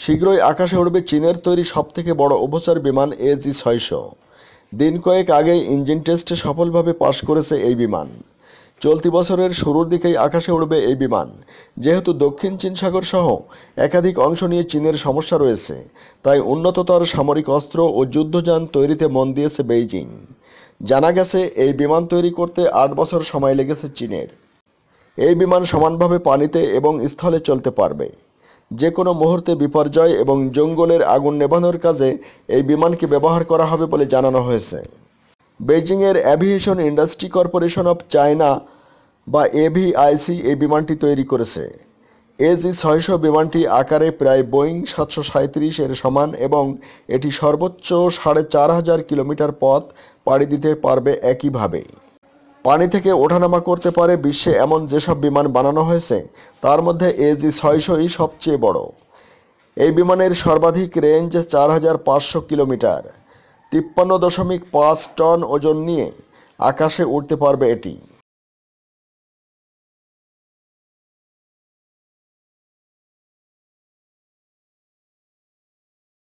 শীঘ্রই আকাশে উড়বে চীনের তৈরি সবথেকে বড় উভচর বিমান AG-600। দিন কয়েক আগেই ইঞ্জিন টেস্টে সফলভাবে পাশ করেছে এই বিমান। চলতি বছরের শুরুর দিকেই আকাশে উড়বে এই বিমান। যেহেতু দক্ষিণ চীন সাগর সহ একাধিক অংশ নিয়ে চীনের সমস্যা রয়েছে, তাই উন্নততর সামরিক অস্ত্র ও যুদ্ধযান তৈরিতে মন দিয়েছে বেইজিং। জানা গেছে, এই বিমান তৈরি করতে 8 বছর সময় লেগেছে চীনের। এই বিমান সমানভাবে পানিতে এবং স্থলে চলতে পারবে। যে কোনো মুহূর্তে বিপর্যয় এবং জঙ্গলের আগুন নেভানোর কাজে এই বিমানকে ব্যবহার করা হবে বলে জানানো হয়েছে। বেইজিংয়ের aviation industry corporation of China বা AVIC এই বিমানটি তৈরি করেছে। AG-600 বিমানটি আকারে প্রায় বোয়িং 737 এর সমান এবং এটি সর্বোচ্চ 4500 কিলোমিটার পথ পাড়ি দিতে পারবে একইভাবে। পানি থেকে ওঠানামা করতে পারে। বিশ্বে এমন যেসব বিমান বানানো হয়েছে তার মধ্যে AG-600ই সবচেয়ে বড়। এই বিমানের সর্বাধিক রেঞ্জ 4500 কিলোমিটার। 53.5 টন ওজন নিয়ে আকাশে উড়তে পারবে এটি।